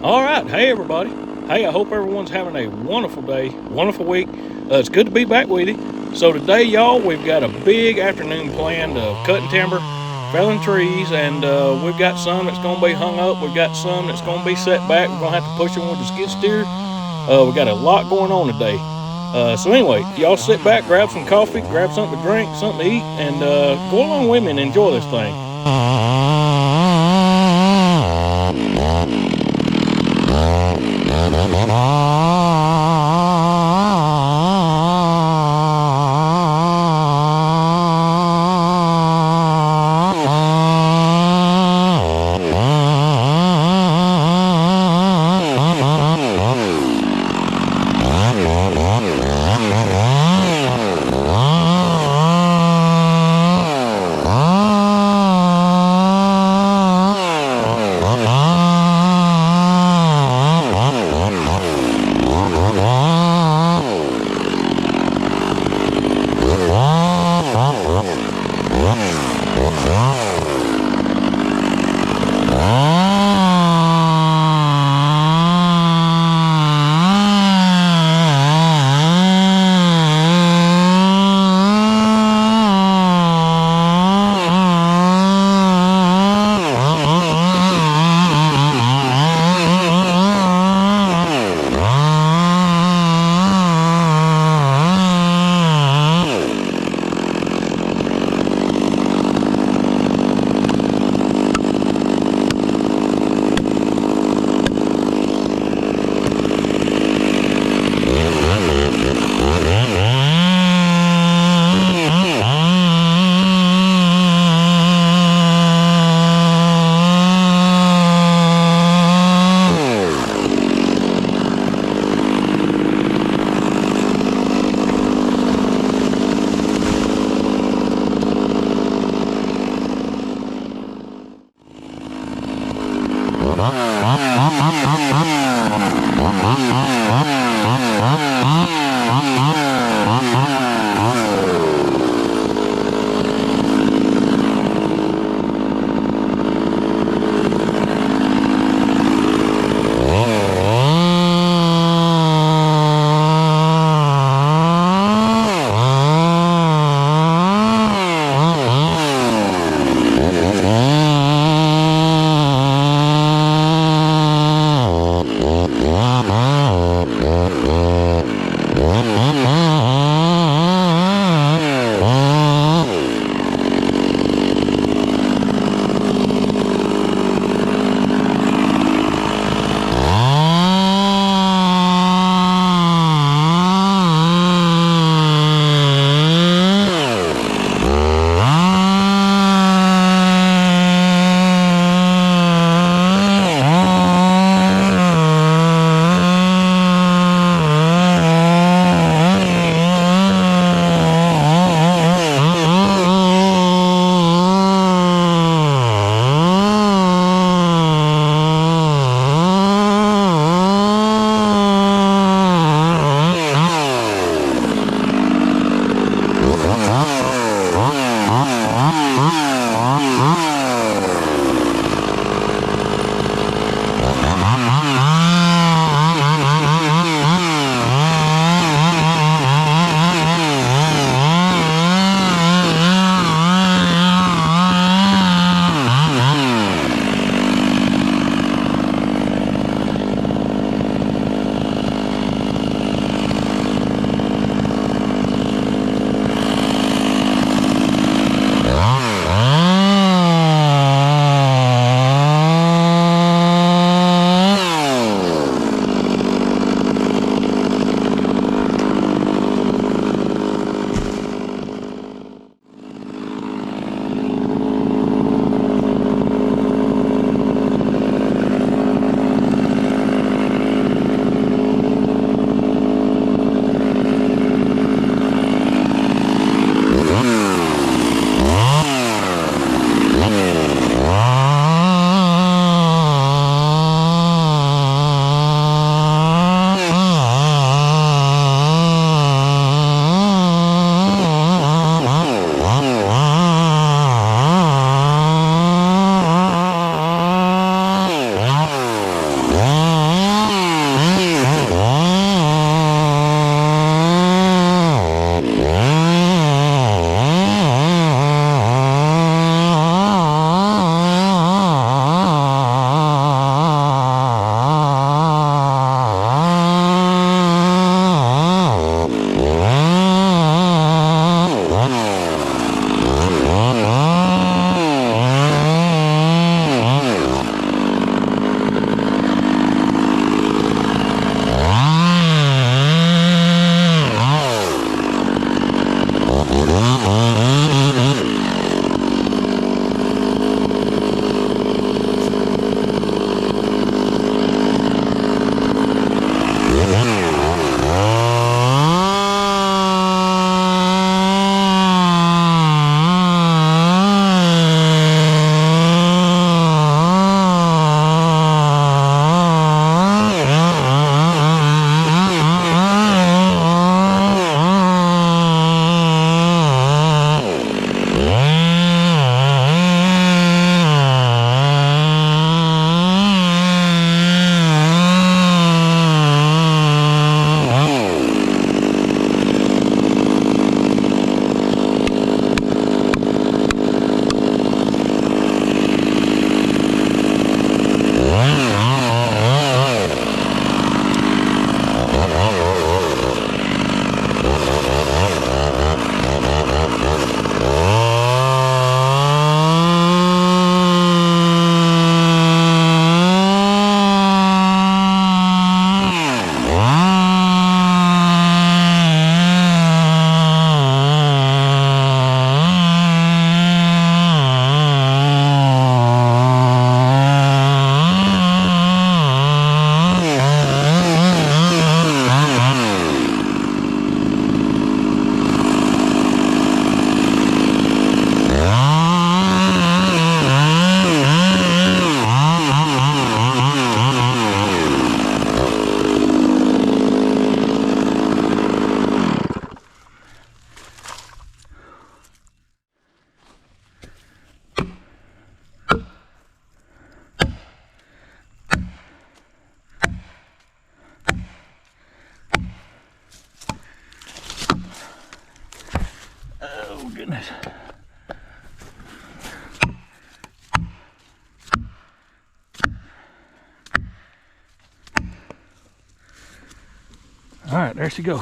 All right, hey everybody. Hey, I hope everyone's having a wonderful day, wonderful week. It's good to be back with you. So today, y'all, we've got a big afternoon planned of cutting timber, felling trees, and we've got some that's going to be hung up. We've got some that's going to be set back. We're going to have to push them with the skid steer. We got a lot going on today. So anyway, y'all sit back, grab some coffee, grab something to drink, something to eat, and go along with me and enjoy this thing. All right, there she goes.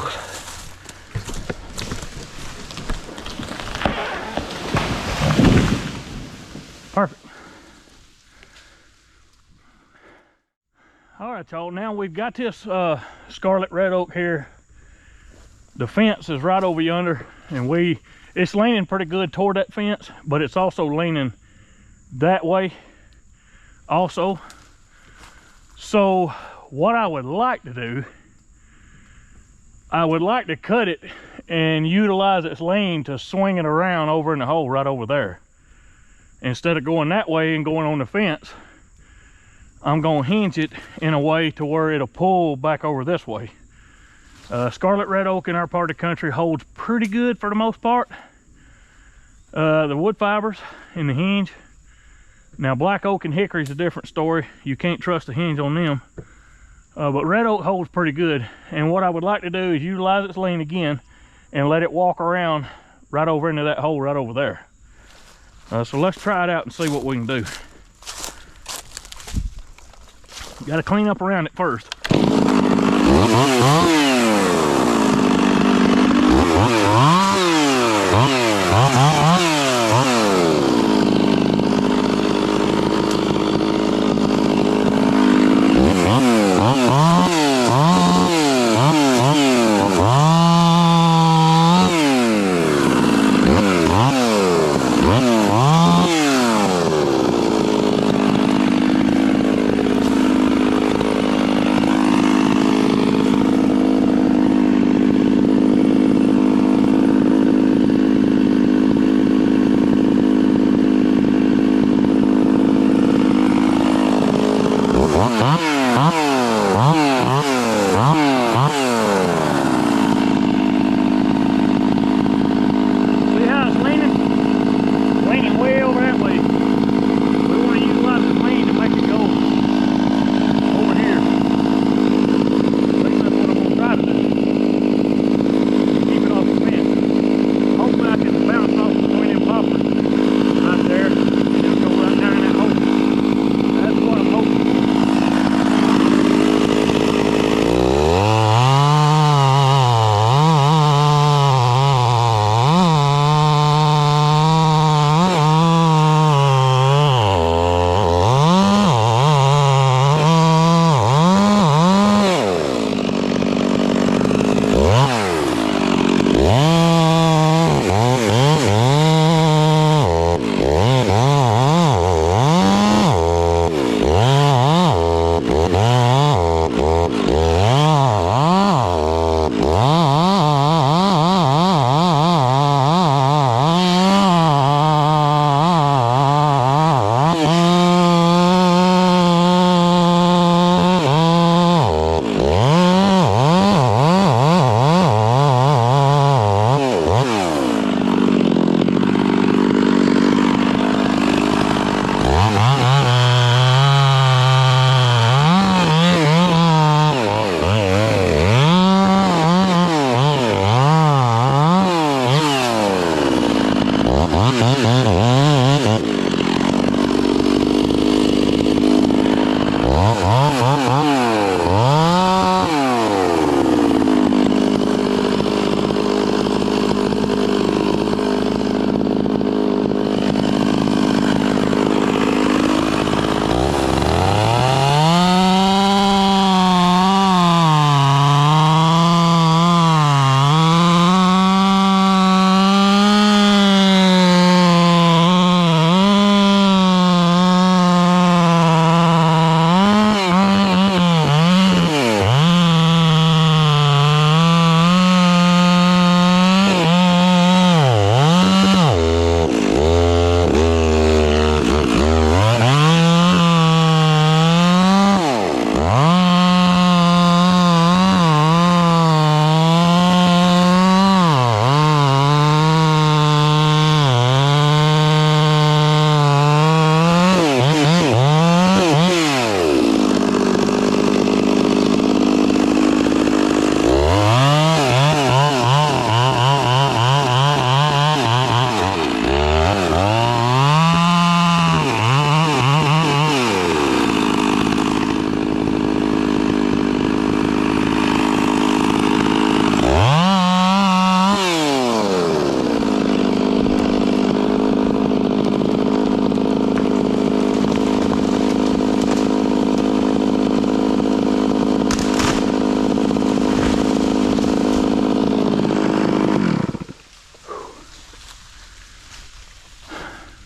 Perfect. All right, y'all, now we've got this scarlet red oak here. The fence is right over yonder, and it's leaning pretty good toward that fence, but it's also leaning that way also. So what I would like to do, I would like to cut it and utilize its lean to swing it around over in the hole right over there. Instead of going that way and going on the fence, I'm gonna hinge it in a way to where it'll pull back over this way. Scarlet red oak in our part of the country holds pretty good for the most part. The wood fibers in the hinge. Now black oak and hickory is a different story. You can't trust the hinge on them. But red oak holds pretty good. And what I would like to do is utilize its lean again and let it walk around right over into that hole right over there. So let's try it out and see what we can do. Got to clean up around it first.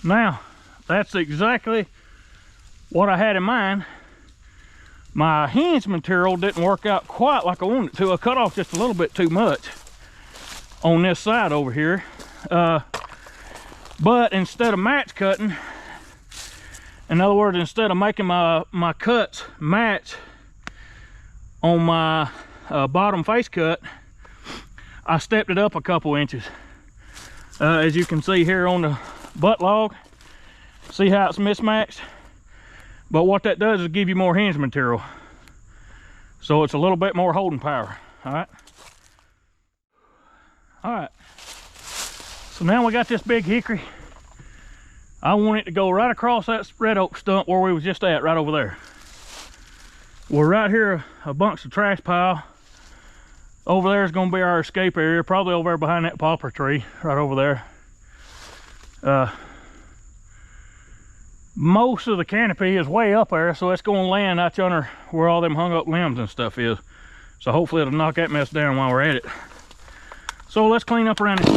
Now, that's exactly what I had in mind. My hinge material didn't work out quite like I wanted it to. I cut off just a little bit too much on this side over here. But instead of match cutting, in other words, instead of making my cuts match on my bottom face cut, I stepped it up a couple inches. As you can see here on the butt log, see how it's mismatched? But what that does is give you more hinge material. So it's a little bit more holding power, all right? All right, so now we got this big hickory. I want it to go right across that red oak stump where we was just at, right over there. We're right here amongst the trash pile. Over there is going to be our escape area, probably over there behind that poplar tree, right over there. Most of the canopy is way up there, so it's going to land out yonder where all them hung up limbs and stuff is. So hopefully it'll knock that mess down while we're at it. So let's clean up around it.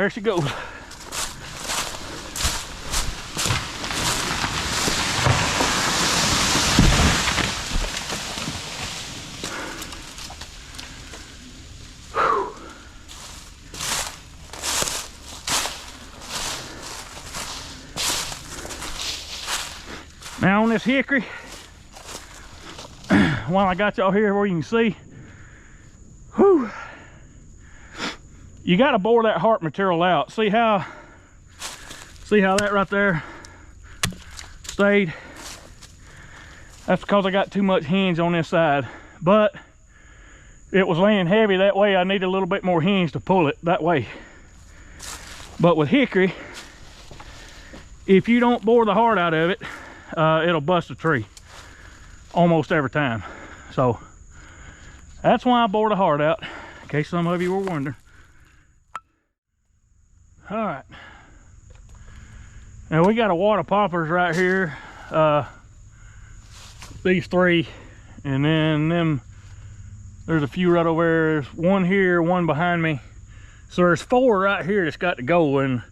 there she goes. Now on this hickory, while I got y'all here where you can see, whew, you got to bore that heart material out. See how that right there stayed? That's because I got too much hinge on this side, but it was laying heavy that way. I need a little bit more hinge to pull it that way. But with hickory, if you don't bore the heart out of it, it'll bust a tree almost every time. So that's why I bore the heart out, in case some of you were wondering. All right, now we got a wad of poplars right here, these three, and then them, there's a few right over there. There's one here, one behind me, so there's 4 right here that's got to go, and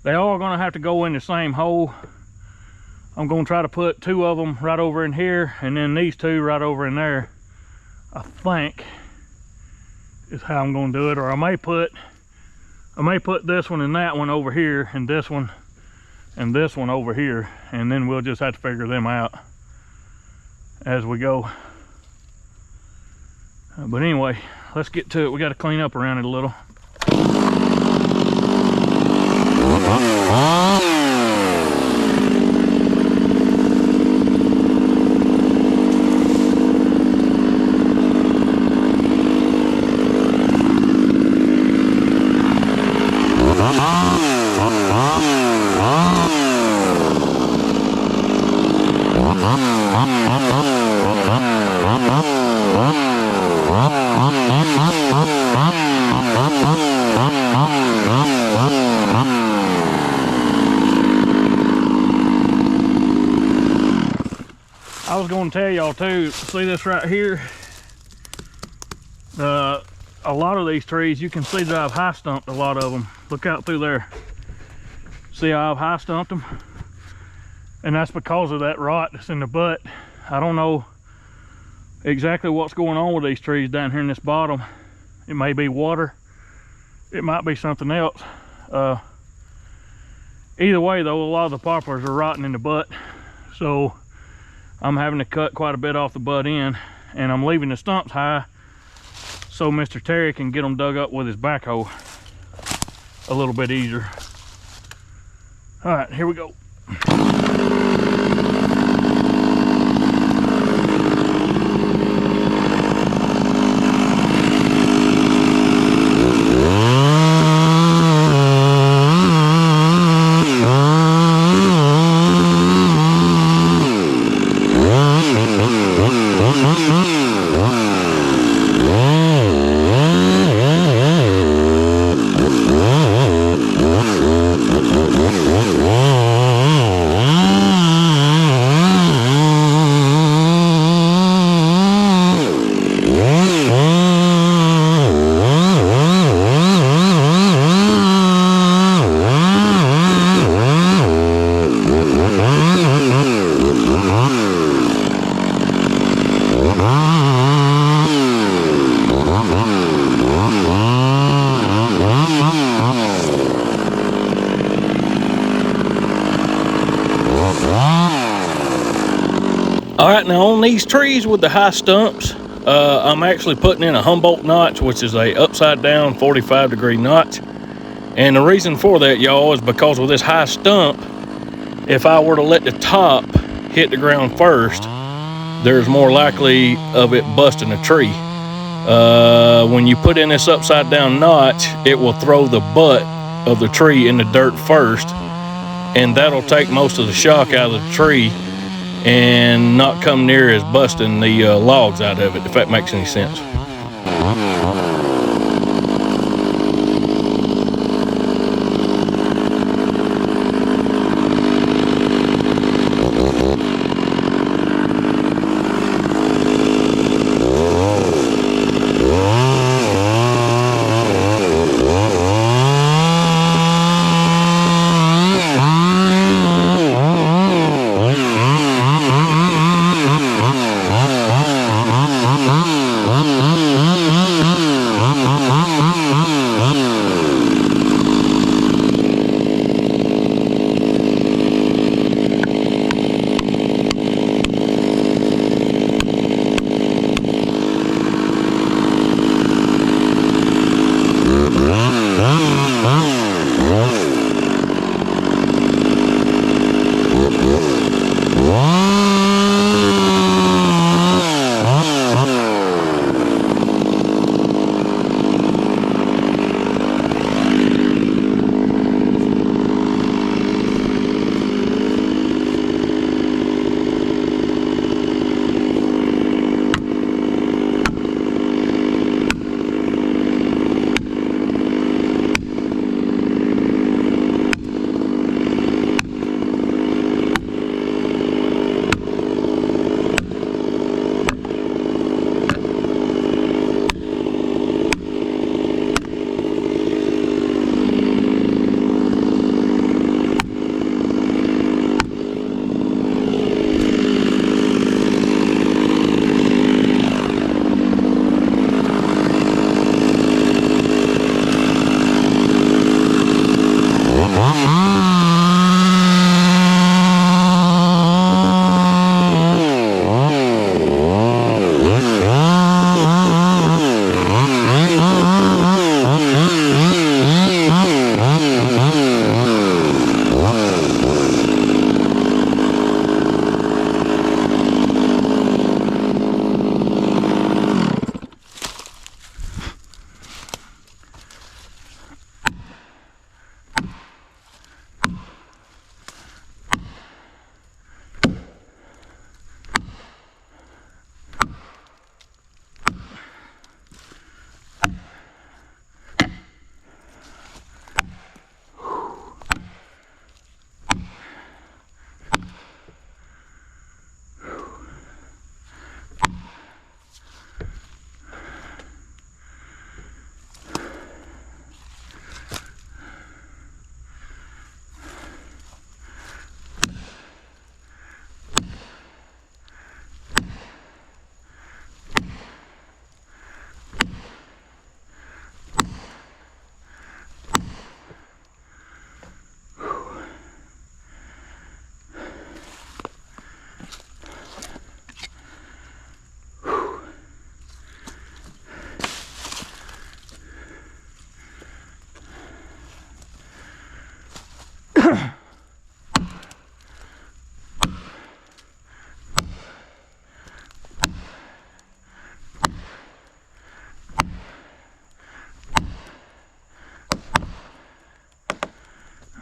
they all gonna have to go in the same hole. I'm gonna try to put 2 of them right over in here, and then these 2 right over in there, I think is how I'm gonna do it. Or I may put this one and that one over here, and this one and this one over here, and then we'll just have to figure them out as we go. But anyway, let's get to it. We got to clean up around it a little. I was going to tell y'all too, see this right here, a lot of these trees, you can see that I've high stumped a lot of them. Look out through there. See how I've high stumped them? And that's because of that rot that's in the butt. I don't know exactly what's going on with these trees down here in this bottom. It may be water, it might be something else. Either way though, a lot of the poplars are rotting in the butt, so I'm having to cut quite a bit off the butt end, and I'm leaving the stumps high so Mr. Terry can get them dug up with his backhoe a little bit easier. All right, here we go. All right, now on these trees with the high stumps, I'm actually putting in a Humboldt notch, which is a upside down 45-degree notch. And the reason for that, y'all, is because with this high stump, if I were to let the top hit the ground first, there's more likely of it busting a tree. When you put in this upside down notch, it will throw the butt of the tree in the dirt first, and that'll take most of the shock out of the tree and not come near as busting the logs out of it, if that makes any sense.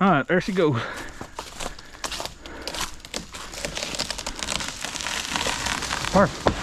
All right, there she goes. Perfect.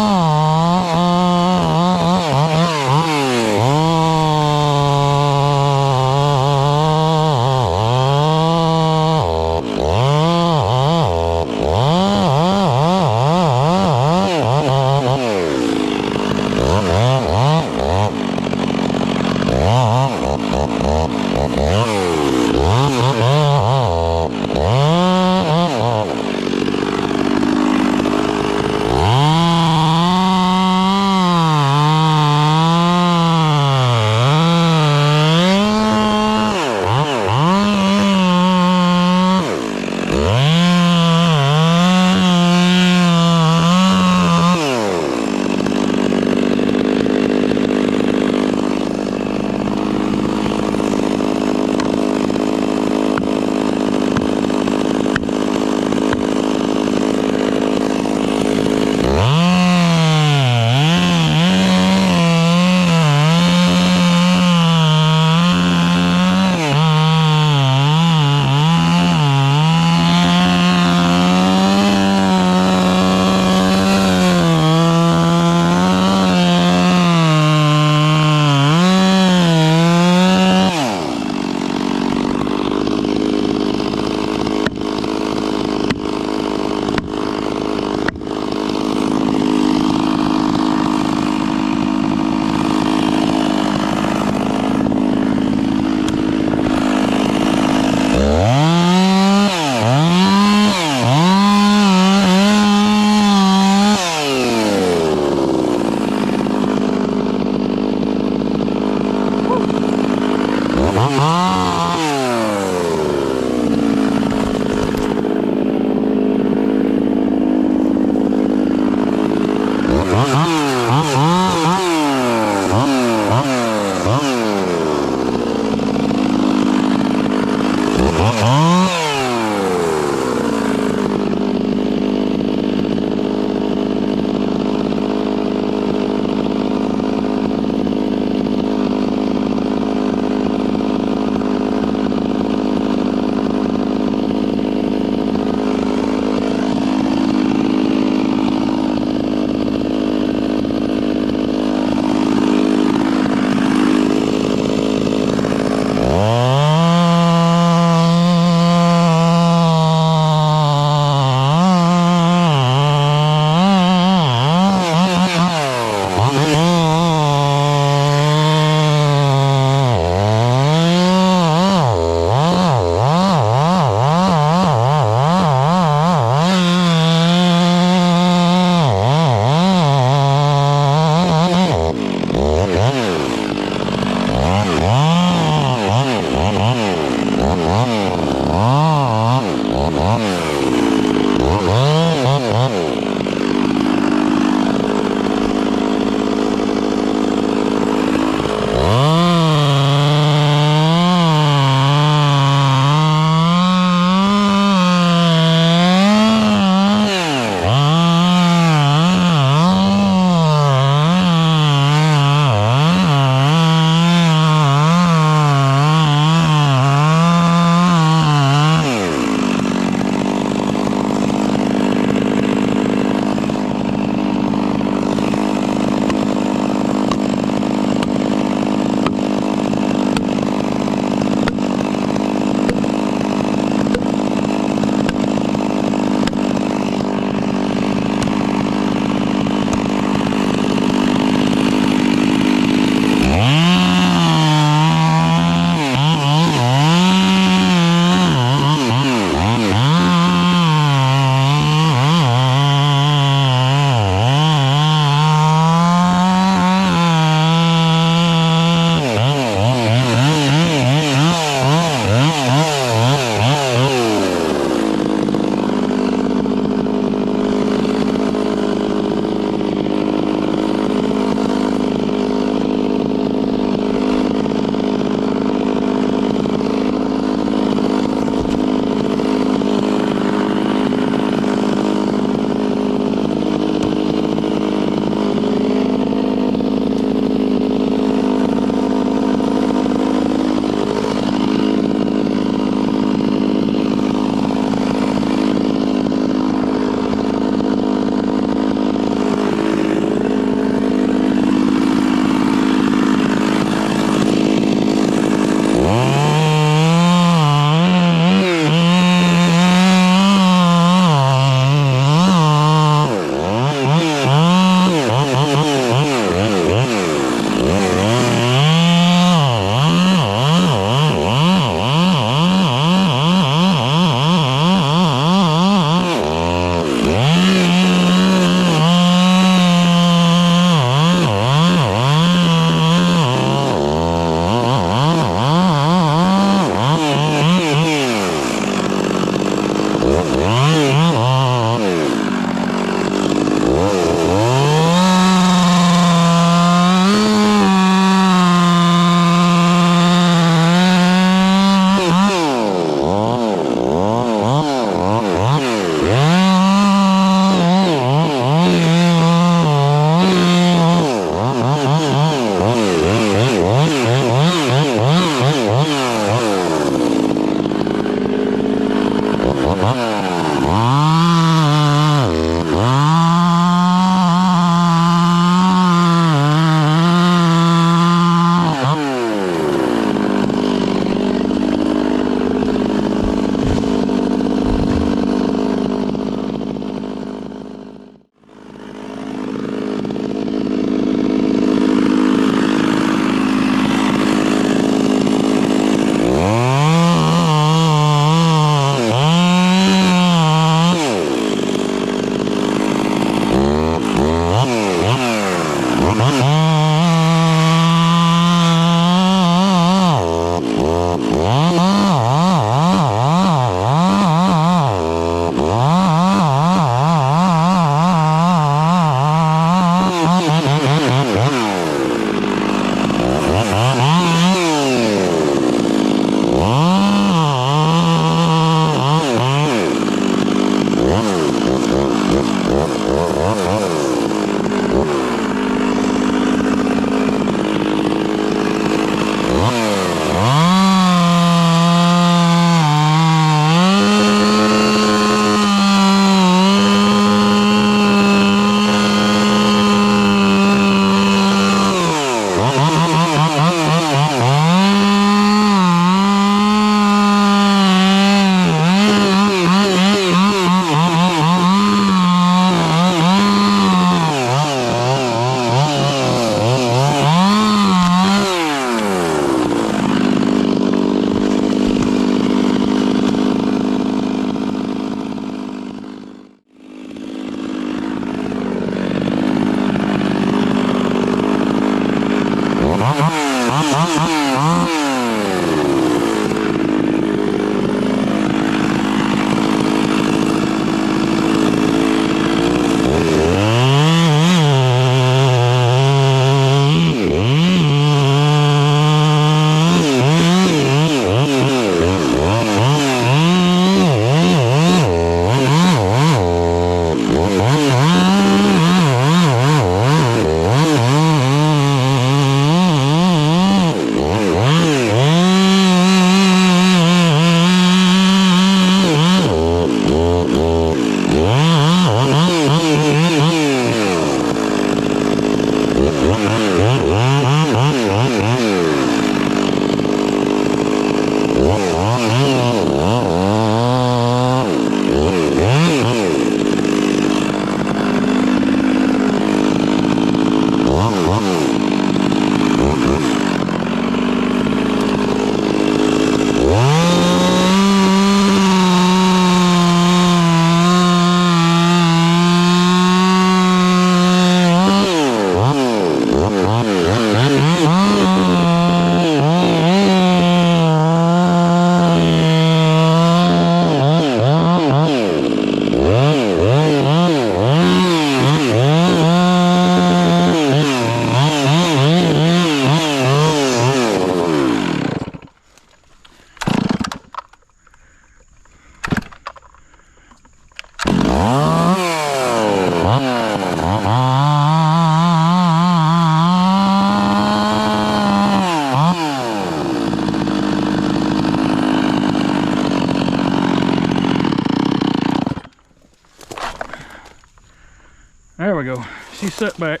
There we go. She's set back.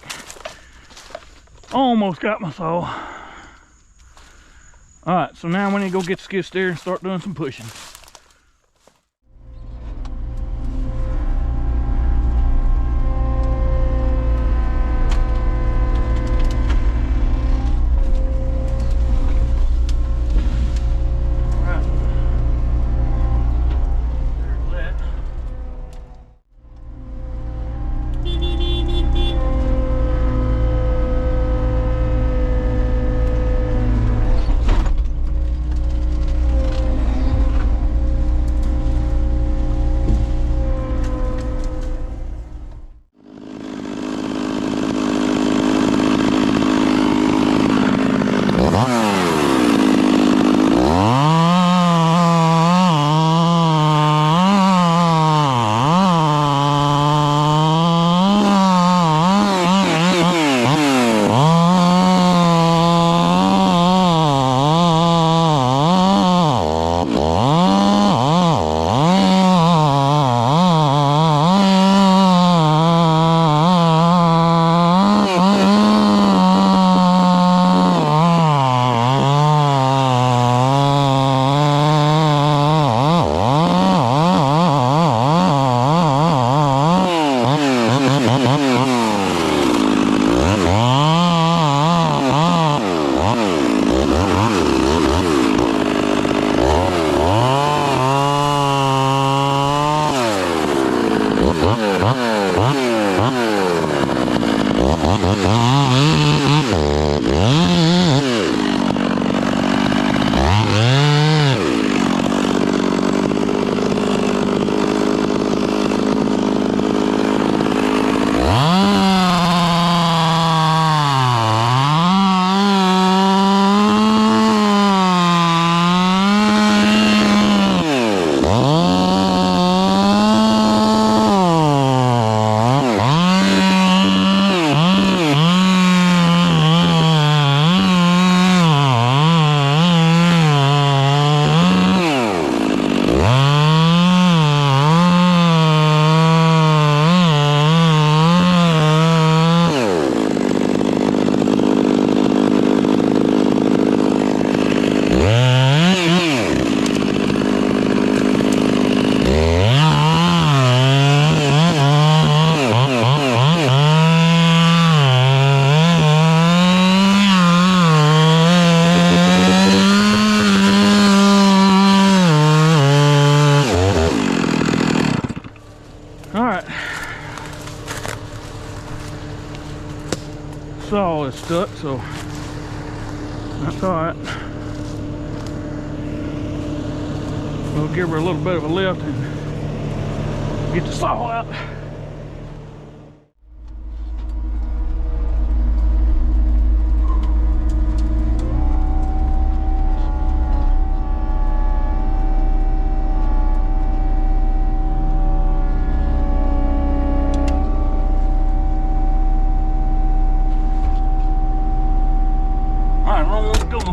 Almost got my saw. Alright, so now we need to go get the skid steer and start doing some pushing. All right. Saw is stuck, so that's all right. We'll give her a little bit of a lift and get the saw out.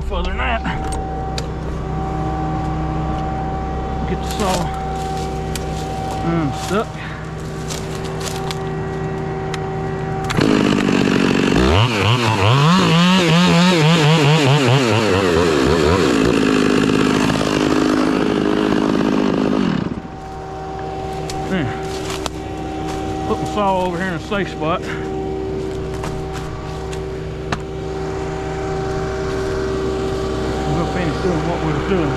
Further than that. Get the saw unstuck. Put the saw over here in a safe spot. Finish doing what we were doing.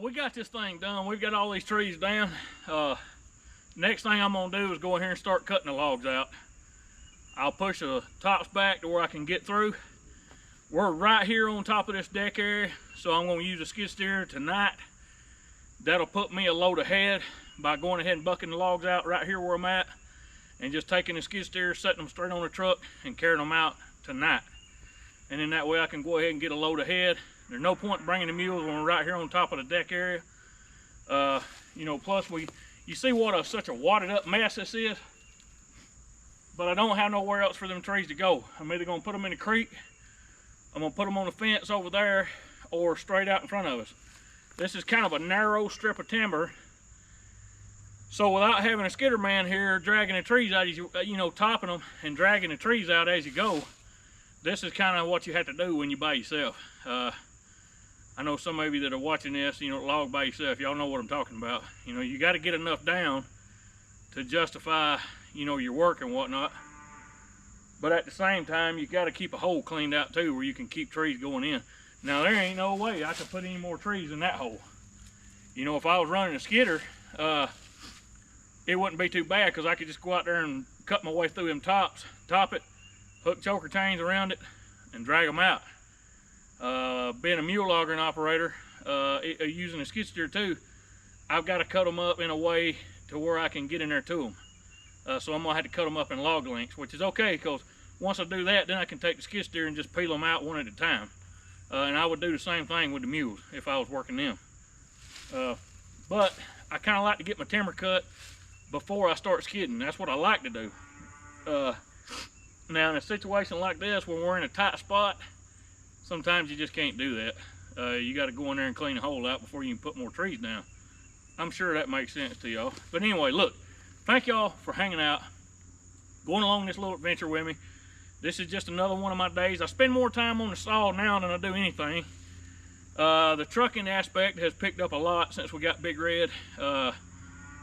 We got this thing done. We've got all these trees down. Next thing I'm gonna do is go in here and start cutting the logs out. I'll push the tops back to where I can get through. We're right here on top of this deck area, so I'm gonna use a skid steer tonight. That'll put me a load ahead by going ahead and bucking the logs out right here where I'm at, and just taking the skid steer, setting them straight on the truck and carrying them out tonight. And then that way I can go ahead and get a load ahead. There's no point in bringing the mules when we're right here on top of the deck area. You know, plus you see what such a wadded up mess this is. But I don't have nowhere else for them trees to go. I'm either gonna put them in the creek, I'm gonna put them on the fence over there, or straight out in front of us. This is kind of a narrow strip of timber. So without having a skidder man here dragging the trees out, you know, topping them and dragging the trees out as you go, this is kind of what you have to do when you by yourself. I know some of you that are watching this, you know, log by yourself, y'all know what I'm talking about. You know, you got to get enough down to justify, you know, your work and whatnot. But at the same time, you got to keep a hole cleaned out too, where you can keep trees going in. Now there ain't no way I could put any more trees in that hole. You know, if I was running a skidder, it wouldn't be too bad, because I could just go out there and cut my way through them tops, top it, hook choker chains around it, and drag them out. Being a mule logging operator, using a skid steer too, I've got to cut them up in a way to where I can get in there to them. So I'm gonna have to cut them up in log lengths, which is okay, because once I do that, then I can take the skid steer and just peel them out one at a time. And I would do the same thing with the mules if I was working them. But I kind of like to get my timber cut before I start skidding. That's what I like to do. Now in a situation like this, when we're in a tight spot, sometimes you just can't do that. You got to go in there and clean the hole out before you can put more trees down. I'm sure that makes sense to y'all. But anyway, look, thank y'all for hanging out, going along this little adventure with me. This is just another one of my days. I spend more time on the saw now than I do anything. The trucking aspect has picked up a lot since we got Big Red.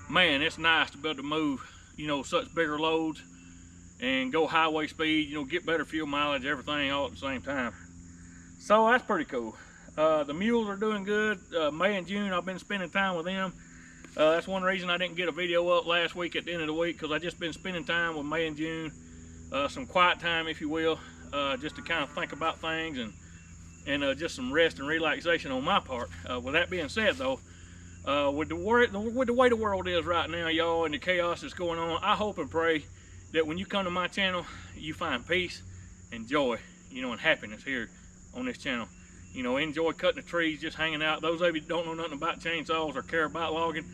Man, it's nice to be able to move, you know, such bigger loads and go highway speed, you know, get better fuel mileage, everything all at the same time. So that's pretty cool. The mules are doing good. May and June, I've been spending time with them. That's one reason I didn't get a video up last week at the end of the week, because I just been spending time with May and June. Some quiet time, if you will, just to kind of think about things and just some rest and relaxation on my part. With that being said, though, with the way the world is right now, y'all, and the chaos that's going on, I hope and pray that when you come to my channel, you find peace and joy, you know, and happiness here on this channel. You know, enjoy cutting the trees, just hanging out. Those of you that don't know nothing about chainsaws or care about logging,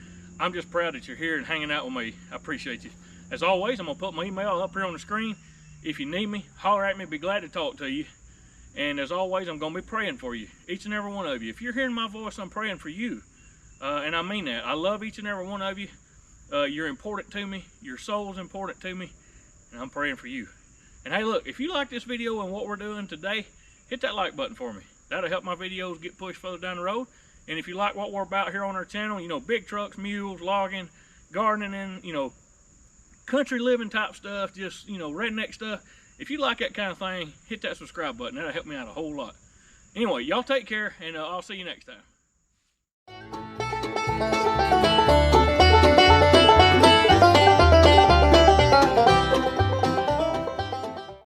I'm just proud that you're here and hanging out with me. I appreciate you. As always, I'm gonna put my email up here on the screen. If you need me, holler at me, be glad to talk to you. And as always, I'm gonna be praying for you, each and every one of you. If you're hearing my voice, I'm praying for you. And I mean that. I love each and every one of you. You're important to me. Your soul's important to me. And I'm praying for you. And hey, look, if you like this video and what we're doing today, hit that like button for me. That'll help my videos get pushed further down the road. And if you like what we're about here on our channel, you know, big trucks, mules, logging, gardening, you know, country living type stuff, just, you know, redneck stuff. If you like that kind of thing, hit that subscribe button. That'll help me out a whole lot. Anyway, y'all take care, and I'll see you next time.